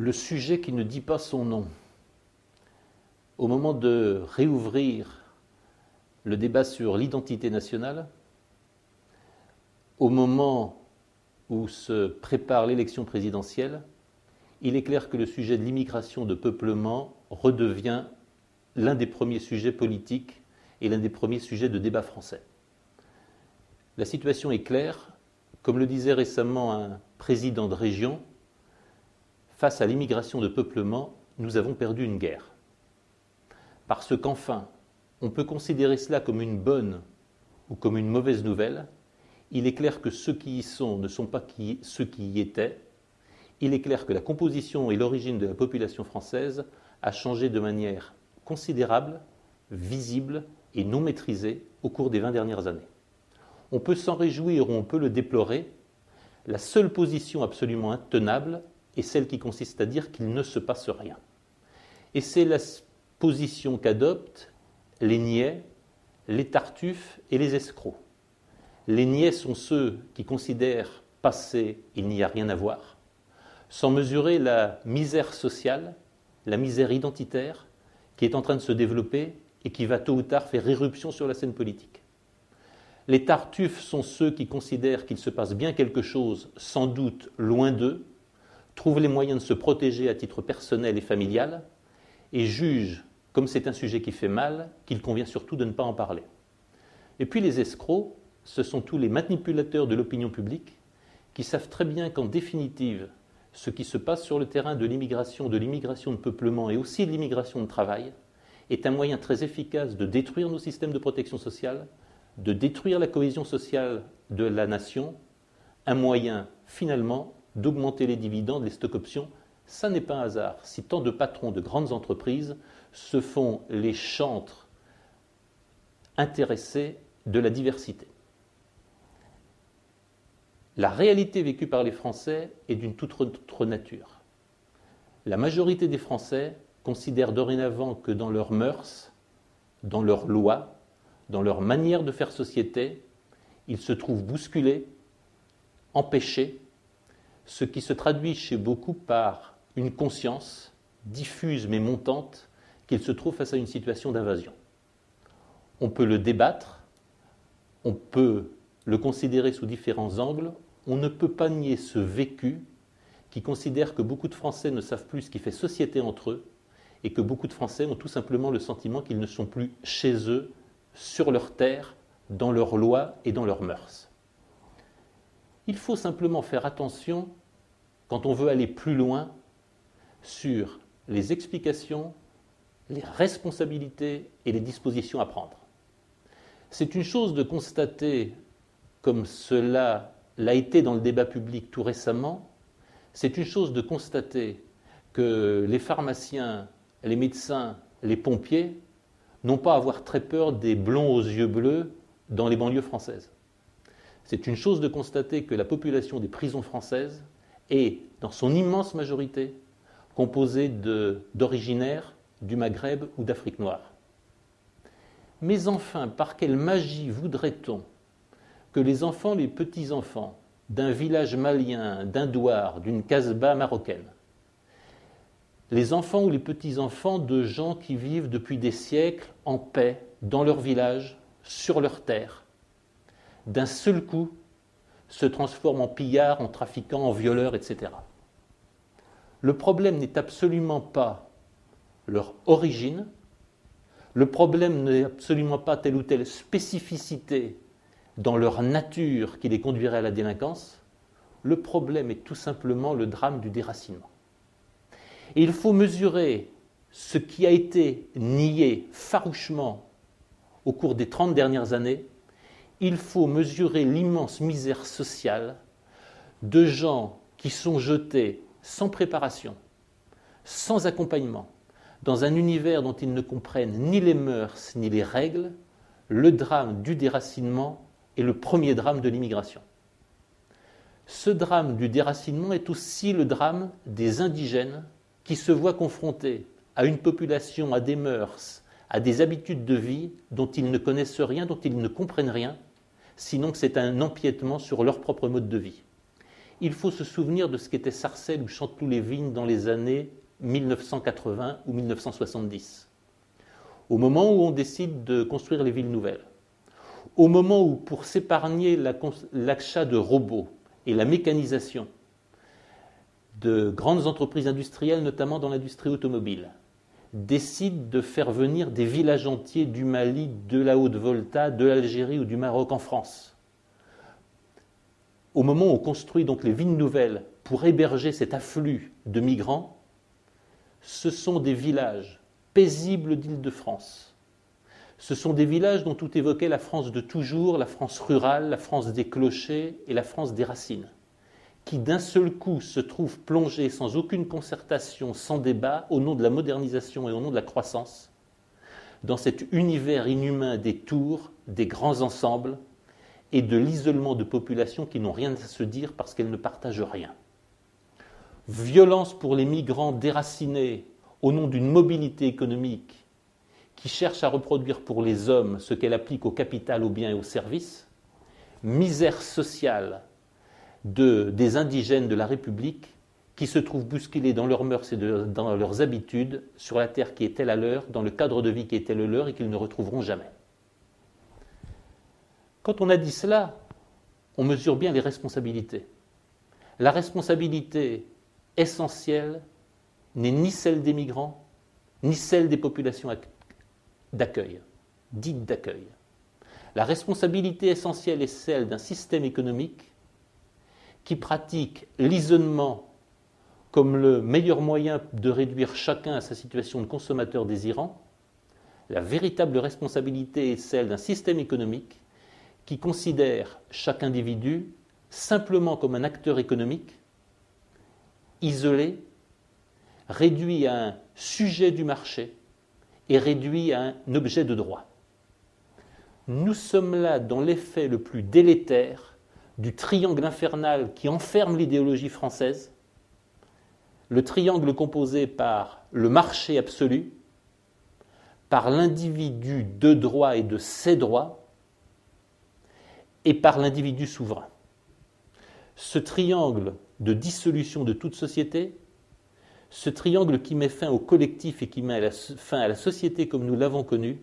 le sujet qui ne dit pas son nom. Au moment de réouvrir le débat sur l'identité nationale, au moment où se prépare l'élection présidentielle, il est clair que le sujet de l'immigration de peuplement redevient l'un des premiers sujets politiques et l'un des premiers sujets de débat français. La situation est claire, comme le disait récemment un président de région, face à l'immigration de peuplement, nous avons perdu une guerre. Parce qu'enfin, on peut considérer cela comme une bonne ou comme une mauvaise nouvelle. Il est clair que ceux qui y sont ne sont pas ceux qui y étaient. Il est clair que la composition et l'origine de la population française a changé de manière considérable, visible et non maîtrisée au cours des 20 dernières années. On peut s'en réjouir ou on peut le déplorer. La seule position absolument intenable est celle qui consiste à dire qu'il ne se passe rien. Et c'est la position qu'adoptent les niais, les tartuffes et les escrocs. Les niais sont ceux qui considèrent passé, il n'y a rien à voir, sans mesurer la misère sociale, la misère identitaire qui est en train de se développer et qui va tôt ou tard faire éruption sur la scène politique. Les tartuffes sont ceux qui considèrent qu'il se passe bien quelque chose, sans doute loin d'eux, trouvent les moyens de se protéger à titre personnel et familial et jugent, comme c'est un sujet qui fait mal, qu'il convient surtout de ne pas en parler. Et puis les escrocs, ce sont tous les manipulateurs de l'opinion publique qui savent très bien qu'en définitive, ce qui se passe sur le terrain de l'immigration de peuplement et aussi de l'immigration de travail est un moyen très efficace de détruire nos systèmes de protection sociale, de détruire la cohésion sociale de la nation, un moyen finalement d'augmenter les dividendes, les stocks options. Ça n'est pas un hasard si tant de patrons de grandes entreprises se font les chantres intéressés de la diversité. La réalité vécue par les Français est d'une toute autre nature. La majorité des Français considèrent dorénavant que dans leurs mœurs, dans leurs lois, dans leur manière de faire société, ils se trouvent bousculés, empêchés, ce qui se traduit chez beaucoup par une conscience diffuse mais montante qu'ils se trouvent face à une situation d'invasion. On peut le débattre, on peut le considérer sous différents angles, on ne peut pas nier ce vécu qui considère que beaucoup de Français ne savent plus ce qui fait société entre eux et que beaucoup de Français ont tout simplement le sentiment qu'ils ne sont plus chez eux, sur leur terre, dans leurs lois et dans leurs mœurs. Il faut simplement faire attention, quand on veut aller plus loin, sur les explications, les responsabilités et les dispositions à prendre. C'est une chose de constater, comme cela l'a été dans le débat public tout récemment, c'est une chose de constater que les pharmaciens, les médecins, les pompiers n'ont pas à avoir très peur des blonds aux yeux bleus dans les banlieues françaises. C'est une chose de constater que la population des prisons françaises est, dans son immense majorité, composée d'originaires du Maghreb ou d'Afrique noire. Mais enfin, par quelle magie voudrait-on que les enfants, les petits-enfants d'un village malien, d'un douar, d'une casbah marocaine, les enfants ou les petits-enfants de gens qui vivent depuis des siècles en paix dans leur village, sur leur terre, d'un seul coup se transforment en pillards, en trafiquants, en violeurs, etc. Le problème n'est absolument pas leur origine, le problème n'est absolument pas telle ou telle spécificité dans leur nature qui les conduirait à la délinquance, le problème est tout simplement le drame du déracinement. Et il faut mesurer ce qui a été nié farouchement au cours des 30 dernières années, il faut mesurer l'immense misère sociale de gens qui sont jetés sans préparation, sans accompagnement, dans un univers dont ils ne comprennent ni les mœurs ni les règles. Le drame du déracinement est le premier drame de l'immigration. Ce drame du déracinement est aussi le drame des indigènes qui se voient confrontés à une population, à des mœurs, à des habitudes de vie dont ils ne connaissent rien, dont ils ne comprennent rien, sinon que c'est un empiètement sur leur propre mode de vie. il faut se souvenir de ce qu'était Sarcelles ou Chanteloup-les-Vignes dans les années 1980 ou 1970. Au moment où on décide de construire les villes nouvelles, au moment où, pour s'épargner l'achat de robots et la mécanisation de grandes entreprises industrielles, notamment dans l'industrie automobile, décident de faire venir des villages entiers du Mali, de la Haute-Volta, de l'Algérie ou du Maroc en France. Au moment où on construit donc les villes nouvelles pour héberger cet afflux de migrants, ce sont des villages paisibles d'Île-de-France. Ce sont des villages dont tout évoquait la France de toujours, la France rurale, la France des clochers et la France des racines, qui d'un seul coup se trouvent plongés sans aucune concertation, sans débat, au nom de la modernisation et au nom de la croissance, dans cet univers inhumain des tours, des grands ensembles et de l'isolement de populations qui n'ont rien à se dire parce qu'elles ne partagent rien. Violence pour les migrants déracinés au nom d'une mobilité économique qui cherche à reproduire pour les hommes ce qu'elle applique au capital, aux biens et aux services, misère sociale des indigènes de la République qui se trouvent bousculés dans leurs mœurs et dans leurs habitudes sur la terre qui était la leur, dans le cadre de vie qui était le leur et qu'ils ne retrouveront jamais. Quand on a dit cela, on mesure bien les responsabilités. La responsabilité essentielle n'est ni celle des migrants, ni celle des populations d'accueil, dites d'accueil. La responsabilité essentielle est celle d'un système économique qui pratique l'isolement comme le meilleur moyen de réduire chacun à sa situation de consommateur désirant. La véritable responsabilité est celle d'un système économique qui considère chaque individu simplement comme un acteur économique, isolé, réduit à un sujet du marché et réduit à un objet de droit. Nous sommes là dans l'effet le plus délétère du triangle infernal qui enferme l'idéologie française, le triangle composé par le marché absolu, par l'individu de droit et de ses droits, et par l'individu souverain. Ce triangle de dissolution de toute société, ce triangle qui met fin au collectif et qui met fin à la société comme nous l'avons connue,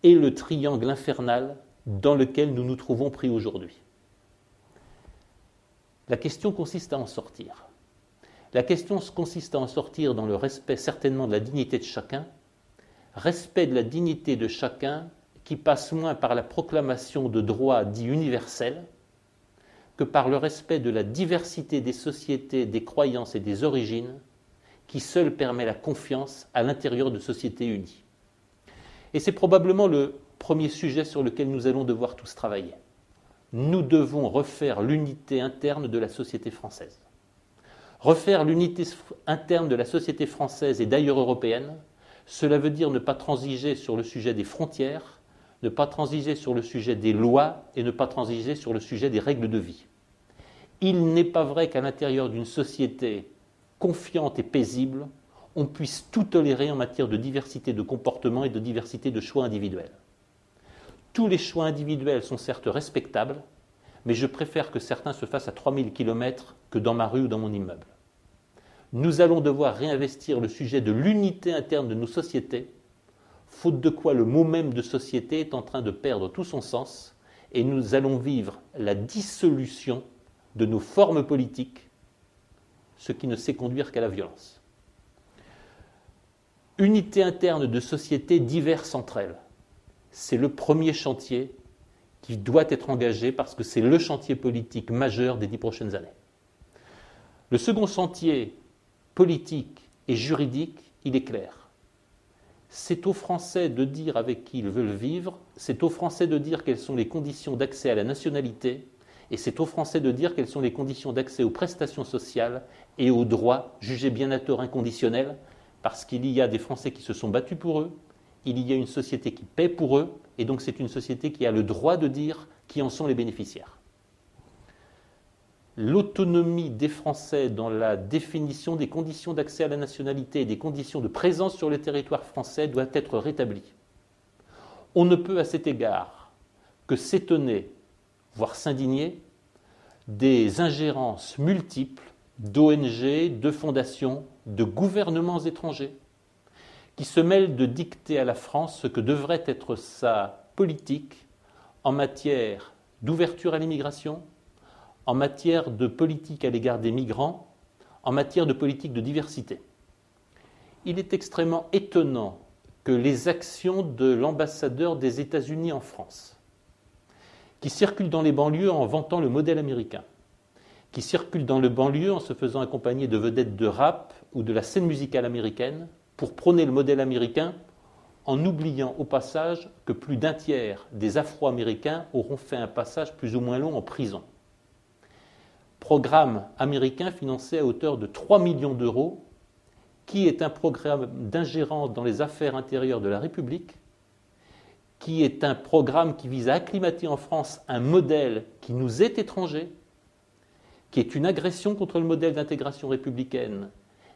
est le triangle infernal dans lequel nous nous trouvons pris aujourd'hui. La question consiste à en sortir. La question consiste à en sortir dans le respect certainement de la dignité de chacun, respect de la dignité de chacun qui passe moins par la proclamation de droits dits universels que par le respect de la diversité des sociétés, des croyances et des origines qui seul permet la confiance à l'intérieur de sociétés unies. Et c'est probablement le premier sujet sur lequel nous allons devoir tous travailler. Nous devons refaire l'unité interne de la société française. Refaire l'unité interne de la société française et d'ailleurs européenne, cela veut dire ne pas transiger sur le sujet des frontières, ne pas transiger sur le sujet des lois et ne pas transiger sur le sujet des règles de vie. Il n'est pas vrai qu'à l'intérieur d'une société confiante et paisible, on puisse tout tolérer en matière de diversité de comportement et de diversité de choix individuels. Tous les choix individuels sont certes respectables, mais je préfère que certains se fassent à 3000 km que dans ma rue ou dans mon immeuble. Nous allons devoir réinvestir le sujet de l'unité interne de nos sociétés, faute de quoi le mot même de société est en train de perdre tout son sens et nous allons vivre la dissolution de nos formes politiques, ce qui ne sait conduire qu'à la violence. Unité interne de sociétés diverses entre elles. C'est le premier chantier qui doit être engagé parce que c'est le chantier politique majeur des 10 prochaines années. Le second chantier politique et juridique, il est clair. C'est aux Français de dire avec qui ils veulent vivre, c'est aux Français de dire quelles sont les conditions d'accès à la nationalité, et c'est aux Français de dire quelles sont les conditions d'accès aux prestations sociales et aux droits, jugés bien à tort inconditionnels, parce qu'il y a des Français qui se sont battus pour eux, il y a une société qui paie pour eux, et donc c'est une société qui a le droit de dire qui en sont les bénéficiaires. L'autonomie des Français dans la définition des conditions d'accès à la nationalité et des conditions de présence sur le territoire français doit être rétablie. On ne peut à cet égard que s'étonner, voire s'indigner, des ingérences multiples d'ONG, de fondations, de gouvernements étrangers, qui se mêlent de dicter à la France ce que devrait être sa politique en matière d'ouverture à l'immigration, en matière de politique à l'égard des migrants, en matière de politique de diversité. Il est extrêmement étonnant que les actions de l'ambassadeur des États-Unis en France, qui circule dans les banlieues en vantant le modèle américain, qui circule dans les banlieues en se faisant accompagner de vedettes de rap ou de la scène musicale américaine pour prôner le modèle américain, en oubliant au passage que plus d'un tiers des Afro-Américains auront fait un passage plus ou moins long en prison. Programme américain financé à hauteur de 3 millions d'euros, qui est un programme d'ingérence dans les affaires intérieures de la République, qui est un programme qui vise à acclimater en France un modèle qui nous est étranger, qui est une agression contre le modèle d'intégration républicaine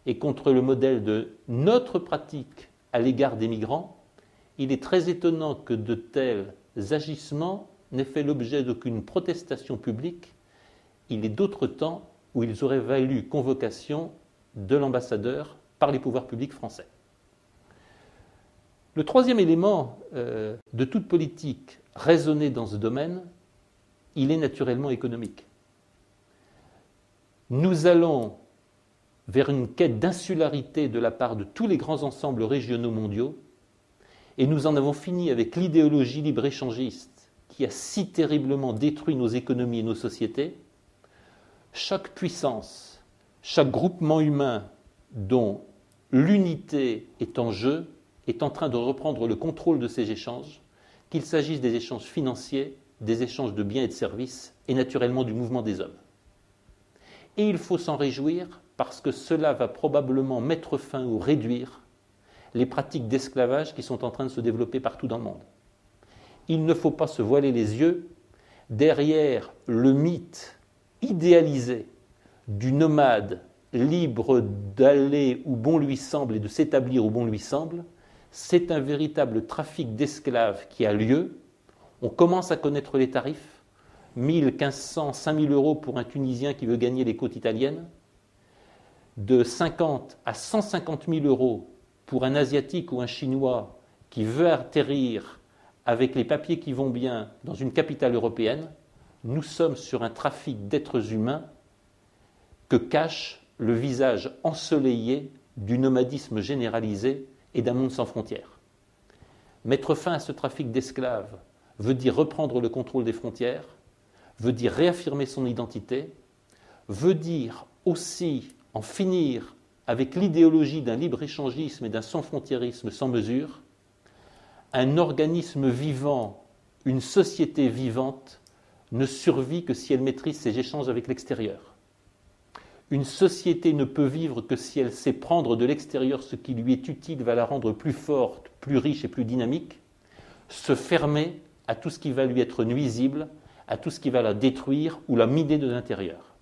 et contre le modèle de notre pratique à l'égard des migrants. Il est très étonnant que de tels agissements n'aient fait l'objet d'aucune protestation publique. Il est d'autres temps où ils auraient valu convocation de l'ambassadeur par les pouvoirs publics français. Le troisième élément de toute politique raisonnée dans ce domaine, il est naturellement économique. Nous allons vers une quête d'insularité de la part de tous les grands ensembles régionaux mondiaux, et nous en avons fini avec l'idéologie libre-échangiste qui a si terriblement détruit nos économies et nos sociétés. Chaque puissance, chaque groupement humain dont l'unité est en jeu est en train de reprendre le contrôle de ces échanges, qu'il s'agisse des échanges financiers, des échanges de biens et de services, et naturellement du mouvement des hommes. Et il faut s'en réjouir parce que cela va probablement mettre fin ou réduire les pratiques d'esclavage qui sont en train de se développer partout dans le monde. Il ne faut pas se voiler les yeux derrière le mythe idéalisé du nomade libre d'aller où bon lui semble et de s'établir où bon lui semble. C'est un véritable trafic d'esclaves qui a lieu. On commence à connaître les tarifs. 1 000, 1500, 5 000 euros pour un Tunisien qui veut gagner les côtes italiennes. De 50 à 150 000 euros pour un Asiatique ou un Chinois qui veut atterrir avec les papiers qui vont bien dans une capitale européenne. Nous sommes sur un trafic d'êtres humains que cache le visage ensoleillé du nomadisme généralisé et d'un monde sans frontières. Mettre fin à ce trafic d'esclaves veut dire reprendre le contrôle des frontières, veut dire réaffirmer son identité, veut dire aussi en finir avec l'idéologie d'un libre-échangisme et d'un sans-frontiérisme sans mesure. Un organisme vivant, une société vivante, ne survit que si elle maîtrise ses échanges avec l'extérieur. Une société ne peut vivre que si elle sait prendre de l'extérieur ce qui lui est utile, va la rendre plus forte, plus riche et plus dynamique, se fermer à tout ce qui va lui être nuisible, à tout ce qui va la détruire ou la miner de l'intérieur.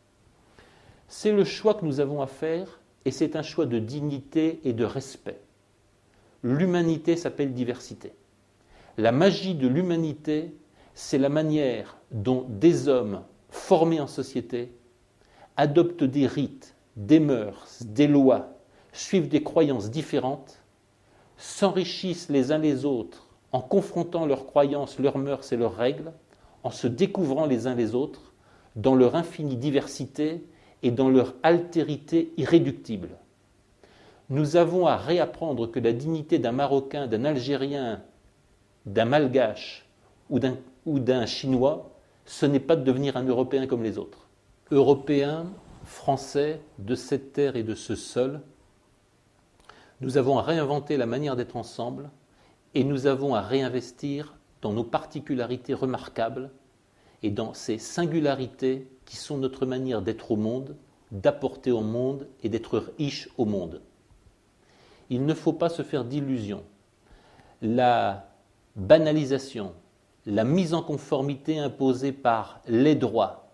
C'est le choix que nous avons à faire et c'est un choix de dignité et de respect. L'humanité s'appelle diversité. La magie de l'humanité, c'est la manière dont des hommes formés en société adoptent des rites, des mœurs, des lois, suivent des croyances différentes, s'enrichissent les uns les autres en confrontant leurs croyances, leurs mœurs et leurs règles, en se découvrant les uns les autres dans leur infinie diversité et dans leur altérité irréductible. Nous avons à réapprendre que la dignité d'un Marocain, d'un Algérien, d'un Malgache ou d'un Chinois, ce n'est pas de devenir un Européen comme les autres. Européens, Français, de cette terre et de ce sol, nous avons à réinventer la manière d'être ensemble et nous avons à réinvestir dans nos particularités remarquables et dans ces singularités qui sont notre manière d'être au monde, d'apporter au monde et d'être riche au monde. Il ne faut pas se faire d'illusions. La banalisation, la mise en conformité imposée par les droits,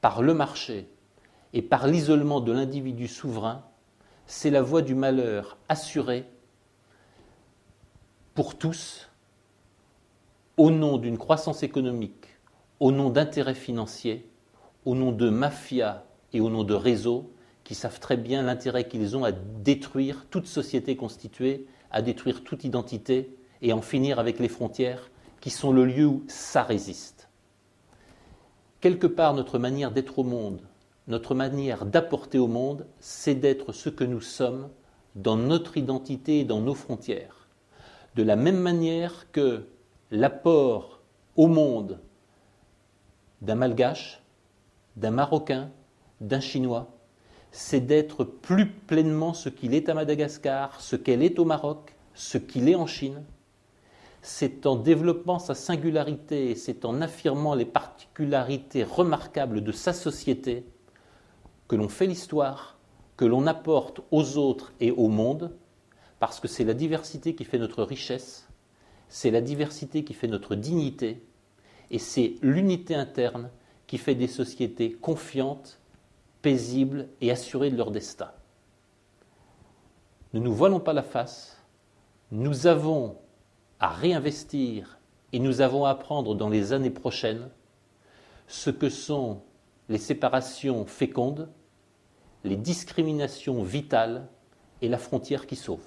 par le marché et par l'isolement de l'individu souverain, c'est la voie du malheur assurée pour tous, au nom d'une croissance économique, au nom d'intérêts financiers, au nom de mafias et au nom de réseaux qui savent très bien l'intérêt qu'ils ont à détruire toute société constituée, à détruire toute identité et en finir avec les frontières qui sont le lieu où ça résiste. Quelque part, notre manière d'être au monde, notre manière d'apporter au monde, c'est d'être ce que nous sommes dans notre identité et dans nos frontières. De la même manière que l'apport au monde d'un Malgache, d'un Marocain, d'un Chinois, c'est d'être plus pleinement ce qu'il est à Madagascar, ce qu'elle est au Maroc, ce qu'il est en Chine. C'est en développant sa singularité, c'est en affirmant les particularités remarquables de sa société que l'on fait l'histoire, que l'on apporte aux autres et au monde, parce que c'est la diversité qui fait notre richesse, c'est la diversité qui fait notre dignité, et c'est l'unité interne qui fait des sociétés confiantes, paisibles et assurées de leur destin. Ne nous voilons pas la face, nous avons à réinvestir et nous avons à apprendre dans les années prochaines ce que sont les séparations fécondes, les discriminations vitales et la frontière qui sauve.